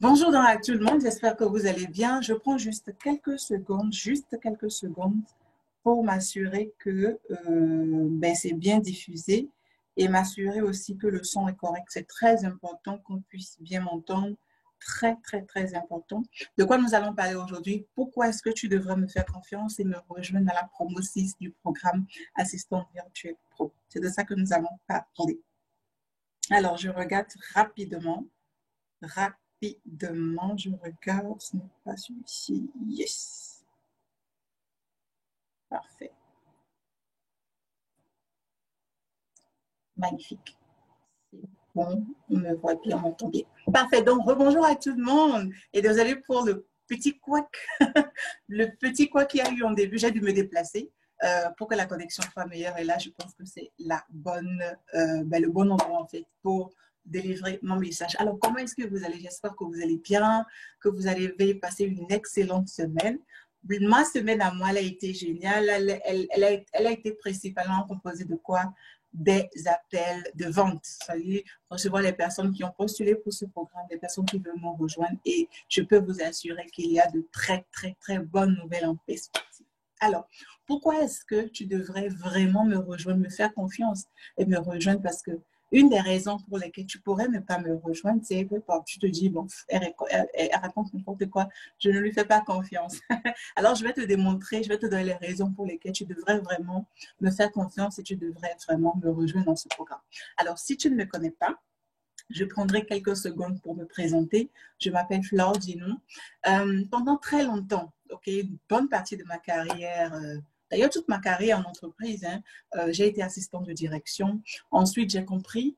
Bonjour à tout le monde, j'espère que vous allez bien. Je prends juste quelques secondes pour m'assurer que c'est bien diffusé et m'assurer aussi que le son est correct. C'est très important qu'on puisse bien m'entendre. Très, très, très important. De quoi nous allons parler aujourd'hui? Pourquoi est-ce que tu devrais me faire confiance et me rejoindre à la promo 6 du programme Assistant Virtuel Pro? C'est de ça que nous allons parler. Alors, je regarde rapidement, je regarde, ce n'est pas celui-ci. Yes. Parfait. Magnifique. C'est bon, on me voit bien, on m'entend bien. Parfait. Donc, rebonjour à tout le monde. Et désolé pour le petit couac, le petit couac qu'il y a eu en début. J'ai dû me déplacer pour que la connexion soit meilleure. Et là, je pense que c'est le bon endroit, en fait, pour délivrer mon message. Alors, comment est-ce que vous allez? J'espère que vous allez bien, que vous allez passer une excellente semaine. Ma semaine à moi, elle a été géniale. Elle a été principalement composée de quoi? Des appels de vente. C'est-à-dire recevoir les personnes qui ont postulé pour ce programme, les personnes qui veulent me rejoindre. Et je peux vous assurer qu'il y a de très, très, très bonnes nouvelles en perspective. Alors, pourquoi est-ce que tu devrais vraiment me rejoindre, me faire confiance et me rejoindre? Parce que une des raisons pour lesquelles tu pourrais ne pas me rejoindre, c'est que quand tu te dis, bon, elle raconte n'importe quoi, je ne lui fais pas confiance. Alors, je vais te démontrer, je vais te donner les raisons pour lesquelles tu devrais vraiment me faire confiance et tu devrais vraiment me rejoindre dans ce programme. Alors, si tu ne me connais pas, je prendrai quelques secondes pour me présenter. Je m'appelle Flore Dinon. Pendant très longtemps, une bonne partie de ma carrière, d'ailleurs toute ma carrière en entreprise, j'ai été assistante de direction. Ensuite, j'ai compris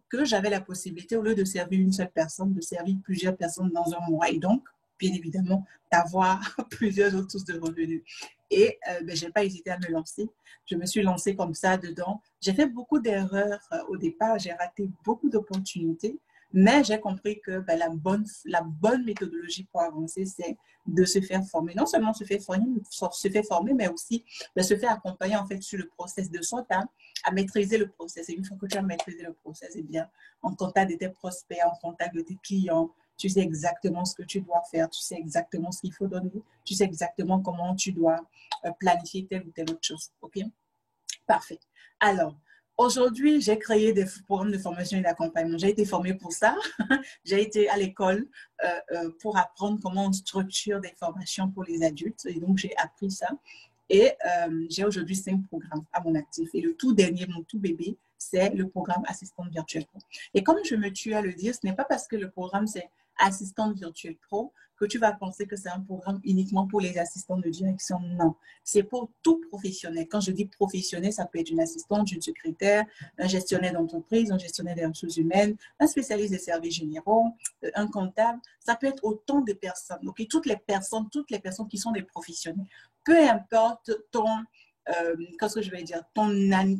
que j'avais la possibilité, au lieu de servir une seule personne, de servir plusieurs personnes dans un mois. Et donc, bien évidemment, d'avoir plusieurs autres sources de revenus. Et je n'ai pas hésité à me lancer. Je me suis lancée comme ça dedans. J'ai fait beaucoup d'erreurs au départ. J'ai raté beaucoup d'opportunités. Mais j'ai compris que la bonne méthodologie pour avancer, c'est de se faire former. Non seulement se faire former, mais aussi de se faire accompagner en fait sur le process de sorte à maîtriser le process. Et une fois que tu as maîtrisé le process, eh bien, en contact de tes prospects, en contact de tes clients, tu sais exactement ce que tu dois faire, tu sais exactement ce qu'il faut donner, tu sais exactement comment tu dois planifier telle ou telle autre chose. OK? Parfait. Alors, aujourd'hui, j'ai créé des programmes de formation et d'accompagnement. J'ai été formée pour ça. J'ai été à l'école pour apprendre comment on structure des formations pour les adultes. Et donc, j'ai appris ça. Et j'ai aujourd'hui 5 programmes à mon actif. Et le tout dernier, mon tout bébé, c'est le programme Assistante Virtuelle Pro. Et comme je me tue à le dire, ce n'est pas parce que le programme, c'est Assistante Virtuelle Pro que tu vas penser que c'est un programme uniquement pour les assistants de direction. Non, c'est pour tout professionnel. Quand je dis professionnel, ça peut être une assistante, une secrétaire, un gestionnaire d'entreprise, un gestionnaire des ressources humaines, un spécialiste des services généraux, un comptable. Ça peut être autant de personnes. Okay? Toutes les personnes qui sont des professionnels. Peu importe qu'est-ce que je vais dire,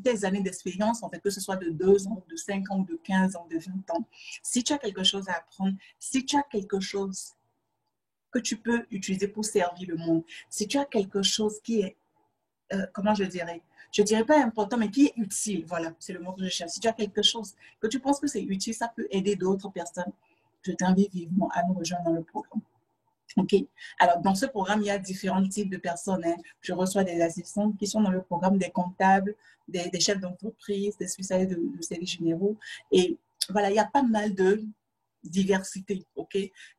tes années d'expérience, en fait, que ce soit de 2 ans, de 5 ans, de 15 ans, de 20 ans. Si tu as quelque chose à apprendre, si tu as quelque chose que tu peux utiliser pour servir le monde, si tu as quelque chose qui est, comment je dirais pas important, mais qui est utile, voilà, c'est le mot que je cherche. Si tu as quelque chose que tu penses que c'est utile, ça peut aider d'autres personnes, je t'invite vivement à nous rejoindre dans le programme. OK. Alors, dans ce programme, il y a différents types de personnes. Je reçois des assistants qui sont dans le programme, des comptables, des chefs d'entreprise, des spécialistes de services généraux. Et voilà, il y a pas mal de diversité. OK.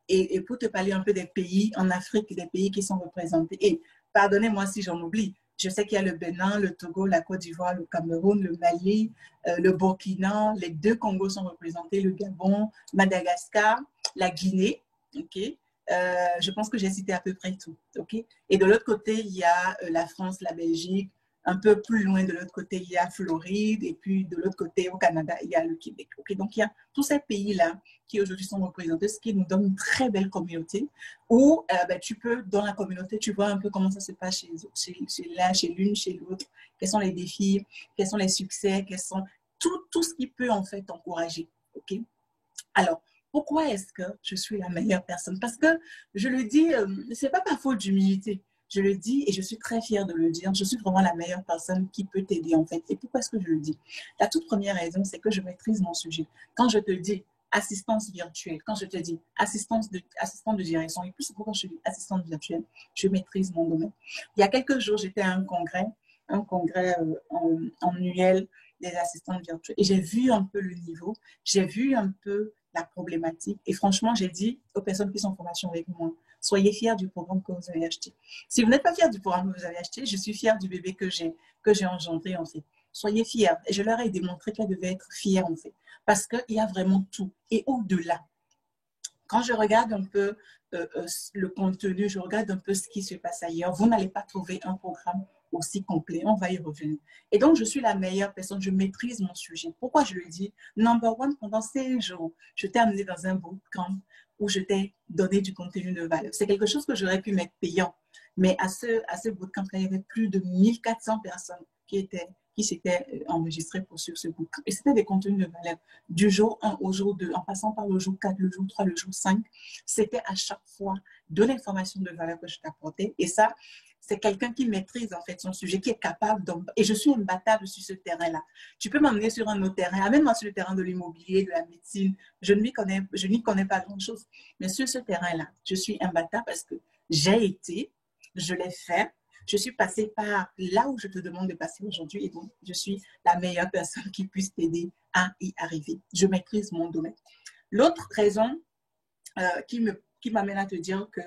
Et pour te parler un peu des pays en Afrique, des pays qui sont représentés. Et pardonnez-moi si j'en oublie. Je sais qu'il y a le Bénin, le Togo, la Côte d'Ivoire, le Cameroun, le Mali, le Burkina. Les 2 Congos sont représentés, le Gabon, Madagascar, la Guinée. OK. Je pense que j'ai cité à peu près tout. Okay? Et de l'autre côté, il y a la France, la Belgique. Un peu plus loin de l'autre côté, il y a Floride. Et puis de l'autre côté, au Canada, il y a le Québec. Okay? Donc, il y a tous ces pays-là qui aujourd'hui sont représentés, ce qui nous donne une très belle communauté où tu peux, dans la communauté, tu vois un peu comment ça se passe chez l'une, chez l'autre, quels sont les défis, quels sont les succès, quels sont tout ce qui peut en fait t'encourager. Okay? Alors, pourquoi est-ce que je suis la meilleure personne? Parce que je le dis, c'est pas par faute d'humilité. Je le dis et je suis très fière de le dire. Je suis vraiment la meilleure personne qui peut t'aider en fait. Et pourquoi est-ce que je le dis? La toute première raison, c'est que je maîtrise mon sujet. Quand je te dis assistance virtuelle. Quand je te dis assistante de direction, et plus quand je dis assistante virtuelle, je maîtrise mon domaine. Il y a quelques jours, j'étais à un congrès annuel des assistantes virtuelles. Et j'ai vu un peu le niveau, j'ai vu un peu la problématique. Et franchement, j'ai dit aux personnes qui sont en formation avec moi, soyez fiers du programme que vous avez acheté. Si vous n'êtes pas fiers du programme que vous avez acheté, je suis fière du bébé que j'ai engendré, en fait. Soyez fiers. Et je leur ai démontré qu'elles devaient être fières, en fait. Parce qu'il y a vraiment tout. Et au-delà, quand je regarde un peu le contenu, je regarde un peu ce qui se passe ailleurs, vous n'allez pas trouver un programme aussi complet. On va y revenir. Et donc, je suis la meilleure personne. Je maîtrise mon sujet. Pourquoi je le dis? Number one, pendant 5 jours, je t'ai amené dans un bootcamp où je t'ai donné du contenu de valeur. C'est quelque chose que j'aurais pu mettre payant. Mais à ce bootcamp, il y avait plus de 1400 personnes qui s'étaient enregistrées pour suivre ce bootcamp. Et c'était des contenus de valeur du jour 1 au jour 2, en passant par le jour 4, le jour 3, le jour 5. C'était à chaque fois de l'information de valeur que je t'apportais. Et ça, c'est quelqu'un qui maîtrise en fait son sujet, qui est capable et je suis imbattable sur ce terrain-là. Tu peux m'emmener sur un autre terrain, amène-moi sur le terrain de l'immobilier, de la médecine. Je n'y connais pas grand-chose. Mais sur ce terrain-là, je suis imbattable parce que j'ai été, je l'ai fait, je suis passée par là où je te demande de passer aujourd'hui et donc je suis la meilleure personne qui puisse t'aider à y arriver. Je maîtrise mon domaine. L'autre raison qui m'amène à te dire que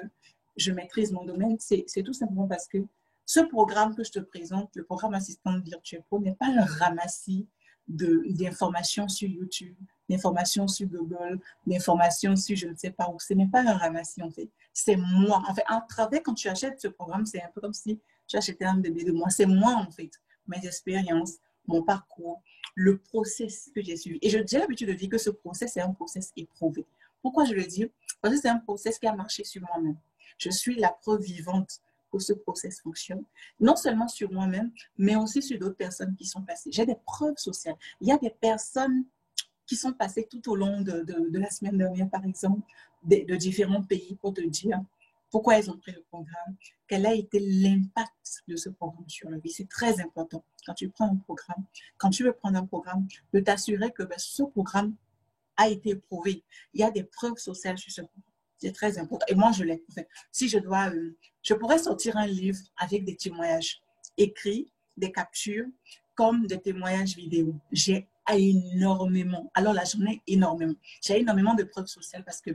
je maîtrise mon domaine, c'est tout simplement parce que ce programme que je te présente, le programme Assistante Virtuelle Pro, n'est pas un ramassis d'informations sur YouTube, d'informations sur Google, d'informations sur je ne sais pas où. Ce n'est pas un ramassis en fait. C'est moi. En fait, en travers, quand tu achètes ce programme, c'est un peu comme si tu achetais un bébé de moi. C'est moi en fait. Mes expériences, mon parcours, le process que j'ai suivi. Et j'ai l'habitude de dire que ce process est un process éprouvé. Pourquoi je le dis? Parce que c'est un process qui a marché sur moi-même. Je suis la preuve vivante que ce process fonctionne, non seulement sur moi-même, mais aussi sur d'autres personnes qui sont passées. J'ai des preuves sociales. Il y a des personnes qui sont passées tout au long de la semaine dernière, par exemple, de différents pays pour te dire pourquoi elles ont pris le programme, quel a été l'impact de ce programme sur leur vie. C'est très important quand tu prends un programme, quand tu veux prendre un programme, de t'assurer que ce programme a été éprouvé. Il y a des preuves sociales sur ce programme. C'est très important. Et moi, je l'ai fait. Si je dois, je pourrais sortir un livre avec des témoignages écrits, des captures, comme des témoignages vidéo. J'ai énormément. Alors là, j'en ai énormément. J'ai énormément de preuves sociales parce que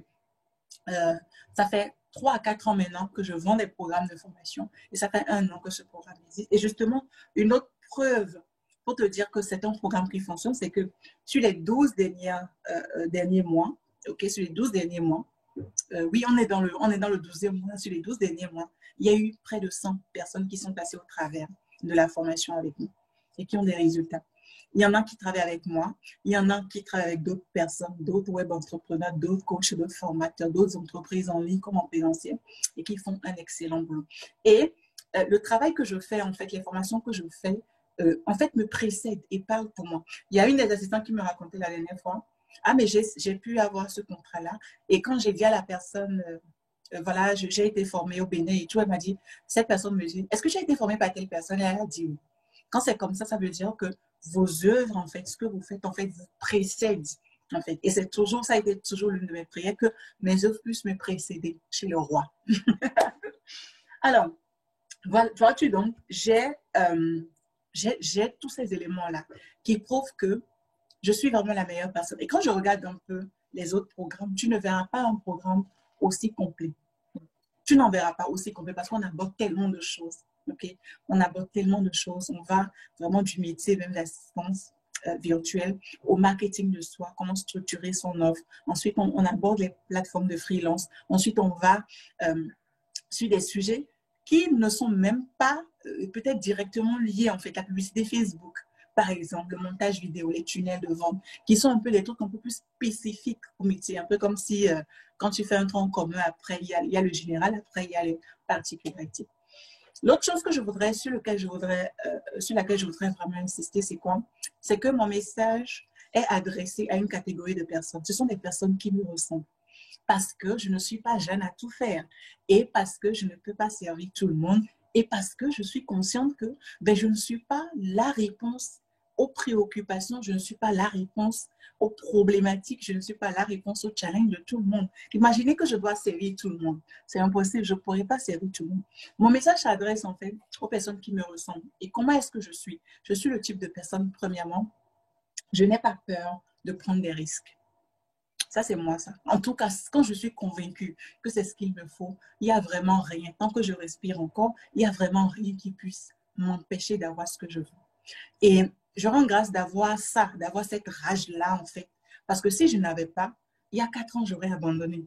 ça fait 3 à 4 ans maintenant que je vends des programmes de formation et ça fait 1 an que ce programme existe. Et justement, une autre preuve pour te dire que c'est un programme qui fonctionne, c'est que sur les 12 derniers mois, sur les 12 derniers mois, oui, on est dans le 12e mois, sur les 12 derniers mois, il y a eu près de 100 personnes qui sont passées au travers de la formation avec nous et qui ont des résultats. Il y en a qui travaillent avec moi, il y en a qui travaillent avec d'autres personnes, d'autres web entrepreneurs, d'autres coachs, d'autres formateurs, d'autres entreprises en ligne comme en présentiel et qui font un excellent boulot. Et le travail que je fais, en fait, les formations que je fais, en fait, me précèdent et parlent pour moi. Il y a une des assistantes qui me racontait la dernière fois, ah, mais j'ai pu avoir ce contrat-là. Et quand j'ai dit à la personne, voilà, j'ai été formée au Bénin et tout, elle m'a dit, cette personne me dit, est-ce que j'ai été formée par telle personne? Et elle a dit oui. Quand c'est comme ça veut dire que vos œuvres, en fait, ce que vous faites, en fait, vous précède. En fait. Et c'est toujours, ça a été toujours l'une de mes prières, que mes œuvres puissent me précéder chez le roi. Alors, vois-tu donc, j'ai tous ces éléments-là qui prouvent que je suis vraiment la meilleure personne. Et quand je regarde un peu les autres programmes, tu ne verras pas un programme aussi complet. Tu n'en verras pas aussi complet parce qu'on aborde tellement de choses. Okay? On aborde tellement de choses. On va vraiment du métier, même d'assistance virtuelle, au marketing de soi, comment structurer son offre. Ensuite, on aborde les plateformes de freelance. Ensuite, on va sur des sujets qui ne sont même pas peut-être directement liés, en fait, la publicité Facebook, par exemple, le montage vidéo, les tunnels de vente, qui sont un peu des trucs un peu plus spécifiques au métier, un peu comme si quand tu fais un tronc commun, après il y a le général, après il y a les particularités. L'autre chose que sur laquelle je voudrais vraiment insister, c'est quoi? C'est que mon message est adressé à une catégorie de personnes. Ce sont des personnes qui me ressemblent. Parce que je ne suis pas jeune à tout faire et parce que je ne peux pas servir tout le monde et parce que je suis consciente que je ne suis pas la réponse aux préoccupations, je ne suis pas la réponse. Aux problématiques, je ne suis pas la réponse aux challenges de tout le monde. Imaginez que je dois servir tout le monde. C'est impossible, je ne pourrais pas servir tout le monde. Mon message s'adresse en fait aux personnes qui me ressemblent. Et comment est-ce que je suis? Je suis le type de personne, premièrement, je n'ai pas peur de prendre des risques. Ça, c'est moi, ça. En tout cas, quand je suis convaincue que c'est ce qu'il me faut, il n'y a vraiment rien. Tant que je respire encore, il n'y a vraiment rien qui puisse m'empêcher d'avoir ce que je veux. Et je rends grâce d'avoir ça, d'avoir cette rage-là, en fait. Parce que si je n'avais pas, il y a 4 ans, j'aurais abandonné.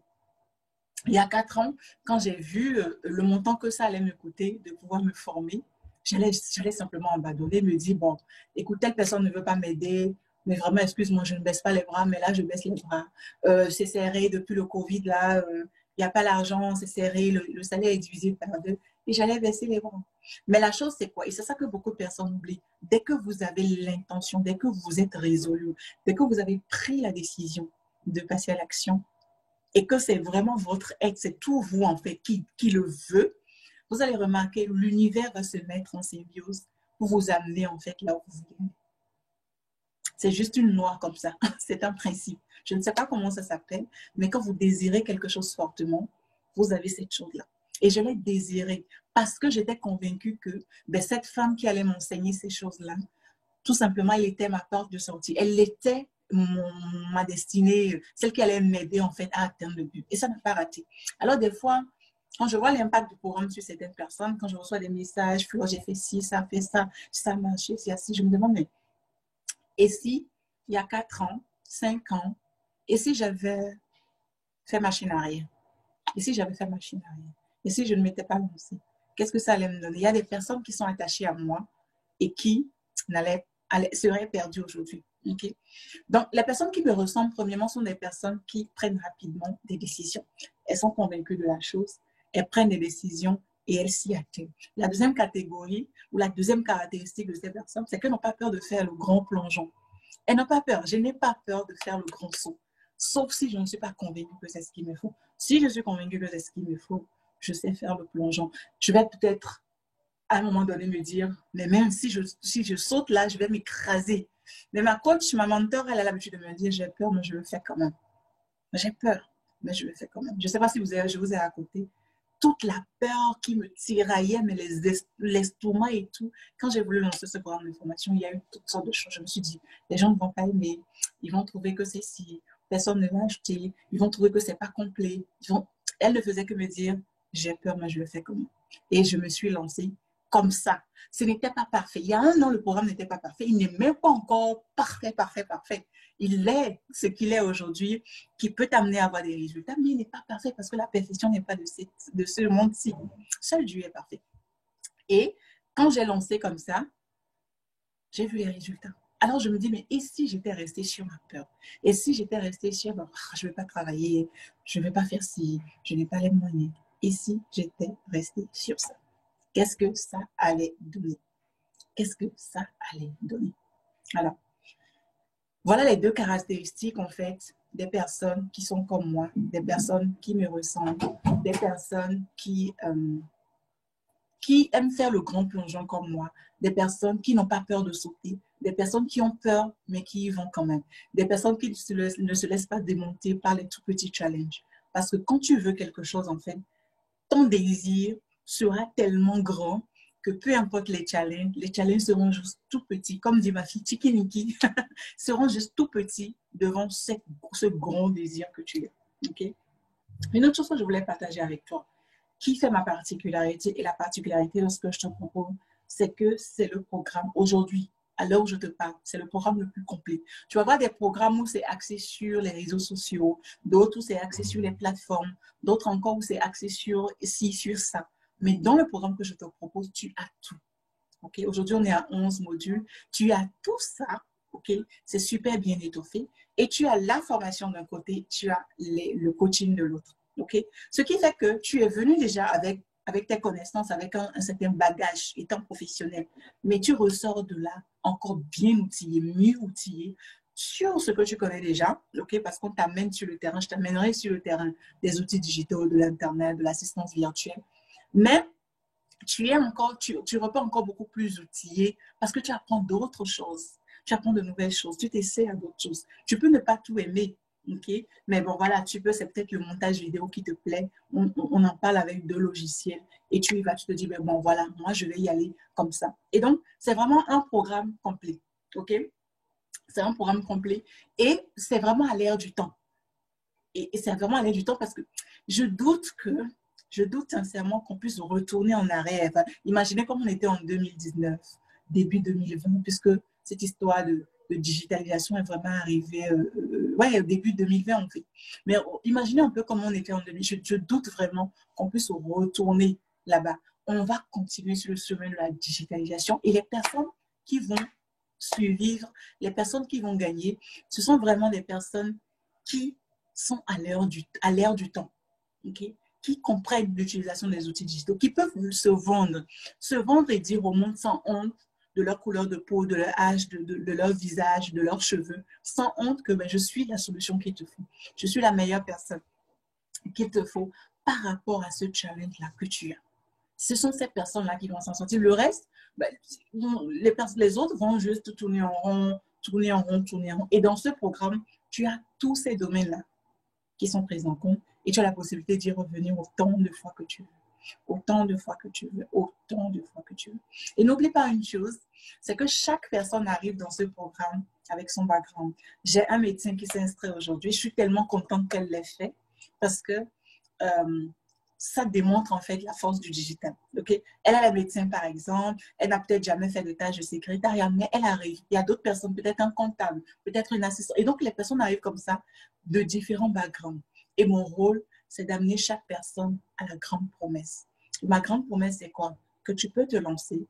Il y a 4 ans, quand j'ai vu le montant que ça allait me coûter de pouvoir me former, j'allais simplement abandonner, me dire, bon, écoute, telle personne ne veut pas m'aider, mais vraiment, excuse-moi, je ne baisse pas les bras, mais là, je baisse les bras. C'est serré depuis le Covid, là, il n'y a pas l'argent, c'est serré, le salaire est divisé par 2, et j'allais baisser les bras. Mais la chose, c'est quoi? Et c'est ça que beaucoup de personnes oublient. Dès que vous avez l'intention, dès que vous êtes résolu, dès que vous avez pris la décision de passer à l'action, et que c'est vraiment votre être, c'est tout vous en fait qui le veut, vous allez remarquer l'univers va se mettre en symbiose pour vous amener en fait là où vous voulez. C'est juste une loi comme ça, c'est un principe. Je ne sais pas comment ça s'appelle, mais quand vous désirez quelque chose fortement, vous avez cette chose-là. Et je l'ai désiré parce que j'étais convaincue que ben, cette femme qui allait m'enseigner ces choses-là, tout simplement, elle était ma porte de sortie. Elle était ma destinée, celle qui allait m'aider en fait à atteindre le but. Et ça n'a pas raté. Alors des fois, quand je vois l'impact du programme sur certaines personnes, quand je reçois des messages, Flo, j'ai fait ci, ça fait ça a marché, c'est assis, je me demande, mais et si, il y a 4 ans, 5 ans, et si j'avais fait machine arrière? Et si j'avais fait machine arrière? Et si je ne m'étais pas lancée? Qu'est-ce que ça allait me donner? Il y a des personnes qui sont attachées à moi et qui seraient perdues aujourd'hui. Okay? Donc, les personnes qui me ressemblent, premièrement, sont des personnes qui prennent rapidement des décisions. Elles sont convaincues de la chose, elles prennent des décisions et elles s'y atteignent. La deuxième catégorie, ou la deuxième caractéristique de ces personnes, c'est qu'elles n'ont pas peur de faire le grand plongeon. Elles n'ont pas peur. Je n'ai pas peur de faire le grand saut, sauf si je ne suis pas convaincue que c'est ce qu'il me faut. Si je suis convaincue que c'est ce qu'il me faut, je sais faire le plongeon. Je vais peut-être à un moment donné me dire, mais même si je saute là, je vais m'écraser. Mais ma coach, ma mentor, elle a l'habitude de me dire, j'ai peur, mais je le fais quand même. J'ai peur, mais je le fais quand même. Je ne sais pas si je vous ai à côté. Toute la peur qui me tiraillait, mais l'estomac et tout. Quand j'ai voulu lancer ce programme de formation, il y a eu toutes sortes de choses. Je me suis dit, les gens ne vont pas aimer. Ils vont trouver que c'est si. Personne ne va acheter. Ils vont trouver que c'est pas complet. Elle ne faisait que me dire, j'ai peur, mais je le fais quand même. Et je me suis lancée comme ça. Ce n'était pas parfait. Il y a 1 an, le programme n'était pas parfait. Il n'est même pas encore parfait, parfait, parfait. Il est ce qu'il est aujourd'hui, qui peut t'amener à avoir des résultats, mais il n'est pas parfait parce que la perfection n'est pas de ce monde-ci. Seul Dieu est parfait. Et quand j'ai lancé comme ça, j'ai vu les résultats. Alors je me dis, mais et si j'étais restée sur ma peur? Et si j'étais restée sur, je ne vais pas travailler, je ne vais pas faire ci, je n'ai pas les moyens. Et si j'étais restée sur ça? Qu'est-ce que ça allait donner? Qu'est-ce que ça allait donner? Alors, voilà les 2 caractéristiques, en fait, des personnes qui sont comme moi, des personnes qui me ressemblent, des personnes qui aiment faire le grand plongeon comme moi, des personnes qui n'ont pas peur de sauter, des personnes qui ont peur, mais qui y vont quand même, des personnes qui ne se laissent pas démonter par les tout petits challenges. Parce que quand tu veux quelque chose, en fait, ton désir sera tellement grand que peu importe les challenges seront juste tout petits. Comme dit ma fille, Tiki seront juste tout petits devant ce grand désir que tu as. Okay? Une autre chose que je voulais partager avec toi, qui fait ma particularité et la particularité de ce que je te propose, c'est que c'est le programme aujourd'hui, à l'heure où je te parle, c'est le programme le plus complet. Tu vas voir des programmes où c'est axé sur les réseaux sociaux, d'autres où c'est axé sur les plateformes, d'autres encore où c'est axé sur ci, sur ça. Mais dans le programme que je te propose, tu as tout. Okay? Aujourd'hui, on est à 11 modules. Tu as tout ça. Okay? C'est super bien étoffé. Et tu as la formation d'un côté, tu as le coaching de l'autre. Okay? Ce qui fait que tu es venu déjà avec tes connaissances, avec un certain bagage étant professionnel. Mais tu ressors de là encore bien outillé, mieux outillé sur ce que tu connais déjà, okay? Parce qu'on t'amène sur le terrain, je t'amènerai sur le terrain des outils digitaux, de l'Internet, de l'assistance virtuelle. Mais tu repars encore beaucoup plus outillé parce que tu apprends d'autres choses. tu apprends de nouvelles choses, tu t'essaies à d'autres choses. Tu peux ne pas tout aimer, ok? Mais bon, voilà, tu peux, c'est peut-être le montage vidéo qui te plaît. On en parle avec 2 logiciels et tu y vas, tu te dis, ben bon, voilà, moi, je vais y aller comme ça. Et donc, c'est vraiment un programme complet, ok? C'est un programme complet et c'est vraiment à l'ère du temps. Et c'est vraiment à l'aide du temps parce que je doute que, je doute sincèrement qu'on puisse retourner en arrière. Enfin, imaginez comme on était en 2019, début 2020, puisque cette histoire de digitalisation est vraiment arrivée ouais, au début 2020 en fait. Mais imaginez un peu comment on était en 2000. Je doute vraiment qu'on puisse retourner là-bas. On va continuer sur le chemin de la digitalisation et les personnes qui vont survivre, les personnes qui vont gagner, ce sont vraiment des personnes qui sont à l'ère du temps, okay? Qui comprennent l'utilisation des outils digitaux, qui peuvent se vendre et dire au monde sans honte de leur couleur de peau, de leur âge, de leur visage, de leurs cheveux, sans honte que ben, je suis la solution qu'il te faut. Je suis la meilleure personne qu'il te faut par rapport à ce challenge-là que tu as. Ce sont ces personnes-là qui vont s'en sortir. Le reste, ben, les autres vont juste tourner en rond, tourner en rond, tourner en rond. Et dans ce programme, tu as tous ces domaines-là qui sont prises en compte et tu as la possibilité d'y revenir autant de fois que tu veux. Autant de fois que tu veux. Autant de fois que tu veux. Et n'oublie pas une chose, c'est que chaque personne arrive dans ce programme avec son background. J'ai un médecin qui s'instruit aujourd'hui. Je suis tellement contente qu'elle l'ait fait parce que ça démontre en fait la force du digital. Okay? Elle a la médecin par exemple, elle n'a peut-être jamais fait de tâche de secrétariat, mais elle arrive. Il y a d'autres personnes, peut-être un comptable, peut-être une assistante. Et donc les personnes arrivent comme ça de différents backgrounds. Et mon rôle, c'est d'amener chaque personne à la grande promesse. Ma grande promesse, c'est quoi? Que tu peux te lancer,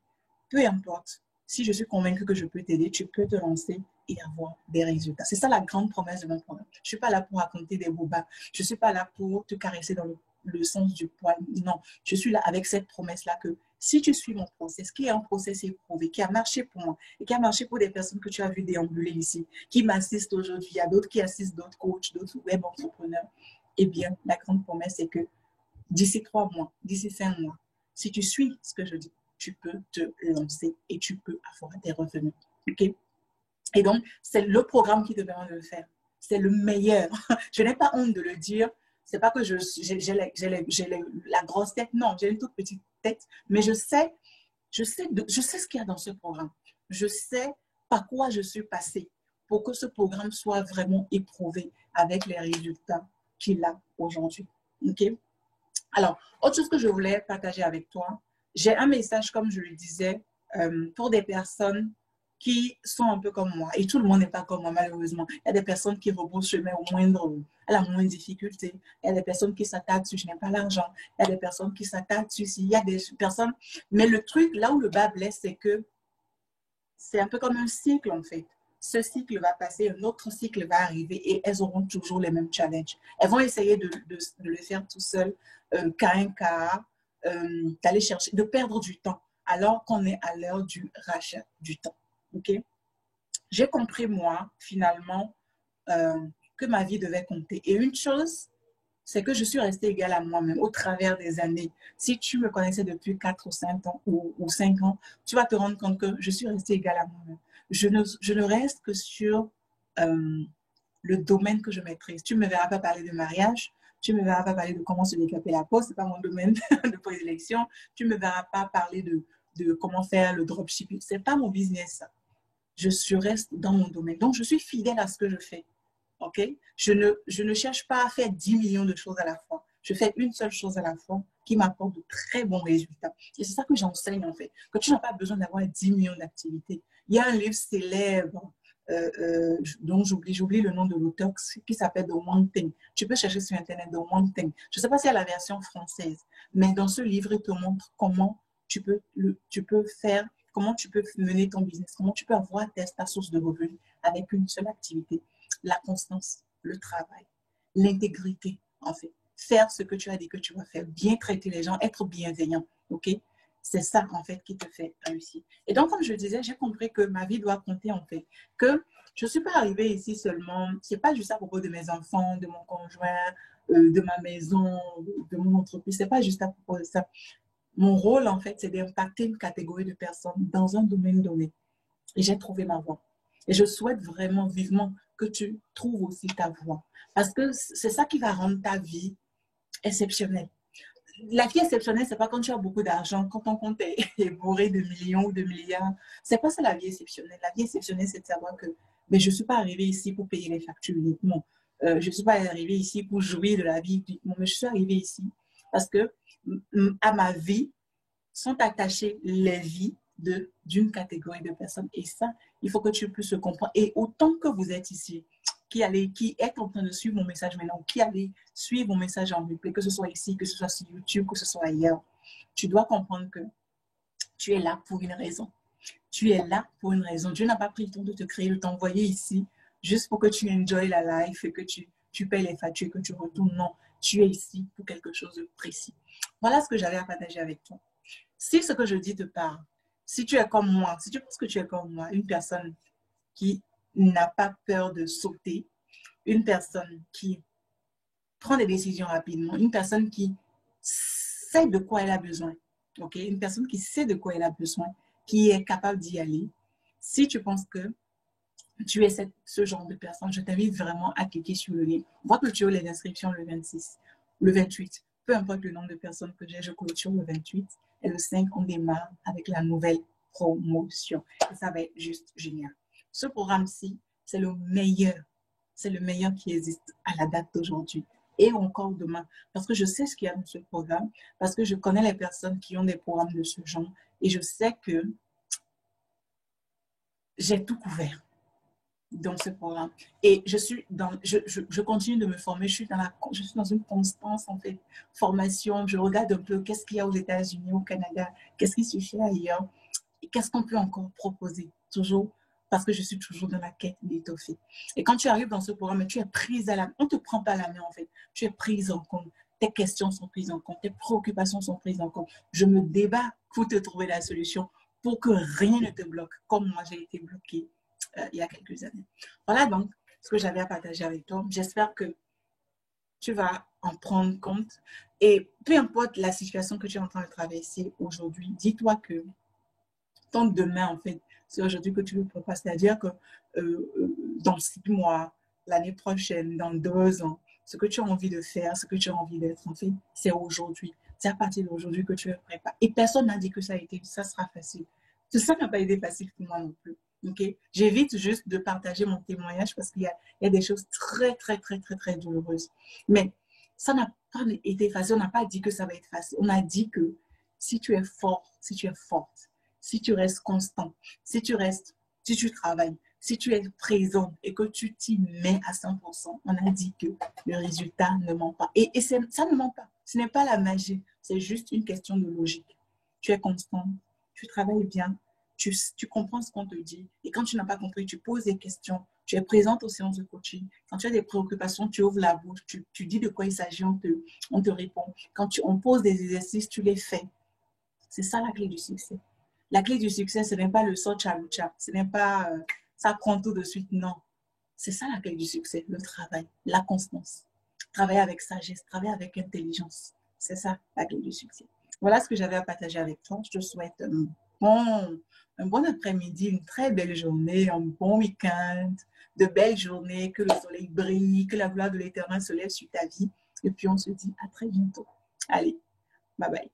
peu importe. Si je suis convaincue que je peux t'aider, tu peux te lancer et avoir des résultats. C'est ça la grande promesse de mon programme. Je ne suis pas là pour raconter des bobas. Je ne suis pas là pour te caresser dans le sens du poil. Non, je suis là avec cette promesse-là que si tu suis mon process, qui est un process éprouvé, qui a marché pour moi et qui a marché pour des personnes que tu as vu déambuler ici, qui m'assistent aujourd'hui, il y a d'autres qui assistent d'autres coachs, d'autres web entrepreneurs, eh bien, la grande promesse, c'est que d'ici 3 mois, d'ici 5 mois, si tu suis ce que je dis, tu peux te lancer et tu peux avoir des revenus. OK? Et donc, c'est le programme qui te permet de le faire. C'est le meilleur. Je n'ai pas honte de le dire. C'est pas que j'ai la grosse tête. Non, j'ai une toute petite tête. Mais je sais ce qu'il y a dans ce programme. Je sais par quoi je suis passée pour que ce programme soit vraiment éprouvé avec les résultats qu'il a aujourd'hui. OK? Alors, autre chose que je voulais partager avec toi, j'ai un message, comme je le disais, pour des personnes qui sont un peu comme moi. Et tout le monde n'est pas comme moi, malheureusement. Il y a des personnes qui rebroussent chemin à la moindre difficulté. Il y a des personnes qui s'attardent sur je n'ai pas l'argent. Il y a des personnes qui s'attardent sur il y a des personnes. Mais le truc, là où le bas blesse, c'est que c'est un peu comme un cycle, en fait. Ce cycle va passer, un autre cycle va arriver et elles auront toujours les mêmes challenges. Elles vont essayer de le faire tout seul, cas un cas, d'aller chercher, de perdre du temps, alors qu'on est à l'heure du rachat du temps. Okay? J'ai compris, moi, finalement, que ma vie devait compter. Et une chose, c'est que je suis restée égale à moi-même au travers des années. Si tu me connaissais depuis 4 ou 5 ans, ou 5 ans, tu vas te rendre compte que je suis restée égale à moi-même. Je ne reste que sur le domaine que je maîtrise. Tu ne me verras pas parler de mariage, tu ne me verras pas parler de comment se décaper la peau, ce n'est pas mon domaine de prédilection. Tu ne me verras pas parler de comment faire le dropshipping, ce n'est pas mon business. Je reste dans mon domaine. Donc, je suis fidèle à ce que je fais. OK? Je ne cherche pas à faire 10 millions de choses à la fois. Je fais une seule chose à la fois qui m'apporte de très bons résultats. Et c'est ça que j'enseigne en fait. Que tu n'as pas besoin d'avoir 10 millions d'activités. Il y a un livre célèbre dont j'oublie le nom de l'auteur qui s'appelle The One Thing. Tu peux chercher sur Internet The One Thing. Je ne sais pas s'il y a la version française, mais dans ce livre, il te montre comment tu peux faire, comment tu peux mener ton business, comment tu peux avoir ta source de revenus avec une seule activité. La constance, le travail, l'intégrité, en fait. Faire ce que tu as dit que tu vas faire, bien traiter les gens, être bienveillant, ok? C'est ça, en fait, qui te fait réussir. Et donc, comme je disais, j'ai compris que ma vie doit compter, en fait. Que je ne suis pas arrivée ici seulement, ce n'est pas juste à propos de mes enfants, de mon conjoint, de ma maison, de mon entreprise, ce n'est pas juste à propos de ça. Mon rôle, en fait, c'est d'impacter une catégorie de personnes dans un domaine donné. Et j'ai trouvé ma voie. Et je souhaite vraiment vivement que tu trouves aussi ta voie. Parce que c'est ça qui va rendre ta vie exceptionnelle. La vie exceptionnelle, c'est pas quand tu as beaucoup d'argent, quand ton compte est bourré de millions ou de milliards. C'est pas ça la vie exceptionnelle. La vie exceptionnelle, c'est de savoir que mais je ne suis pas arrivée ici pour payer les factures uniquement. Je ne suis pas arrivée ici pour jouir de la vie uniquement, mais je suis arrivée ici parce que à ma vie sont attachées les vies d'une catégorie de personnes. Et ça, il faut que tu puisses le comprendre. Et autant que vous êtes ici, qui est en train de suivre mon message maintenant, qui allait suivre mon message en replay, que ce soit ici, que ce soit sur YouTube, que ce soit ailleurs, tu dois comprendre que tu es là pour une raison. Tu es là pour une raison. Dieu n'a pas pris le temps de te créer, de t'envoyer ici juste pour que tu enjoy la life et que tu payes les factures, que tu retournes. Non, tu es ici pour quelque chose de précis. Voilà ce que j'avais à partager avec toi. Si ce que je dis te parle, si tu es comme moi, si tu penses que tu es comme moi, une personne qui n'a pas peur de sauter, une personne qui prend des décisions rapidement, une personne qui sait de quoi elle a besoin, ok? Une personne qui sait de quoi elle a besoin, qui est capable d'y aller. Si tu penses que tu es ce genre de personne, je t'invite vraiment à cliquer sur le lien. On va clôturer les inscriptions le 26, le 28. Peu importe le nombre de personnes que j'ai, je clôture le 28. Et le 5, on démarre avec la nouvelle promotion. Et ça va être juste génial. Ce programme-ci, c'est le meilleur. C'est le meilleur qui existe à la date d'aujourd'hui. Et encore demain. Parce que je sais ce qu'il y a dans ce programme. Parce que je connais les personnes qui ont des programmes de ce genre. Et je sais que j'ai tout couvert dans ce programme. Et je continue de me former. Je suis dans une constance, en fait, formation. Je regarde un peu qu'est-ce qu'il y a aux États-Unis, au Canada, qu'est-ce qui se fait ailleurs, et qu'est-ce qu'on peut encore proposer. Toujours, parce que je suis toujours dans la quête d'étoffer. Et quand tu arrives dans ce programme, tu es prise à la main. On ne te prend pas la main, en fait. Tu es prise en compte. Tes questions sont prises en compte. Tes préoccupations sont prises en compte. Je me débat pour te trouver la solution, pour que rien ne te bloque, comme moi, j'ai été bloquée il y a quelques années. Voilà donc ce que j'avais à partager avec toi. J'espère que tu vas en prendre compte. Et peu importe la situation que tu es en train de traverser aujourd'hui, dis-toi que ton demain, en fait, c'est aujourd'hui que tu le prépares. C'est-à-dire que dans 6 mois, l'année prochaine, dans 2 ans, ce que tu as envie de faire, ce que tu as envie d'être, en fait, c'est aujourd'hui. C'est à partir d'aujourd'hui que tu le prépares. Et personne n'a dit que ça sera facile. Tout ça n'a pas été facile pour moi non plus. Okay? J'évite juste de partager mon témoignage parce qu'il y a des choses très, très, très, très, très douloureuses. Mais ça n'a pas été facile. On n'a pas dit que ça va être facile. On a dit que si tu es fort, si tu es forte, si tu restes constant, si tu travailles, si tu es présent et que tu t'y mets à 100%, on a dit que le résultat ne ment pas. Et ça ne ment pas. Ce n'est pas la magie. C'est juste une question de logique. Tu es constant, tu travailles bien, tu comprends ce qu'on te dit. Et quand tu n'as pas compris, tu poses des questions. Tu es présente aux séances de coaching. Quand tu as des préoccupations, tu ouvres la bouche, tu dis de quoi il s'agit, on te répond. Quand on pose des exercices, tu les fais. C'est ça la clé du succès. La clé du succès, ce n'est pas le saut chaloucha, ce n'est pas ça prend tout de suite, non. C'est ça la clé du succès, le travail, la constance. Travailler avec sagesse, travailler avec intelligence. C'est ça la clé du succès. Voilà ce que j'avais à partager avec toi. Je te souhaite un bon après-midi, une très belle journée, un bon week-end, de belles journées, que le soleil brille, que la gloire de l'Éternel se lève sur ta vie. Et puis on se dit à très bientôt. Allez, bye bye.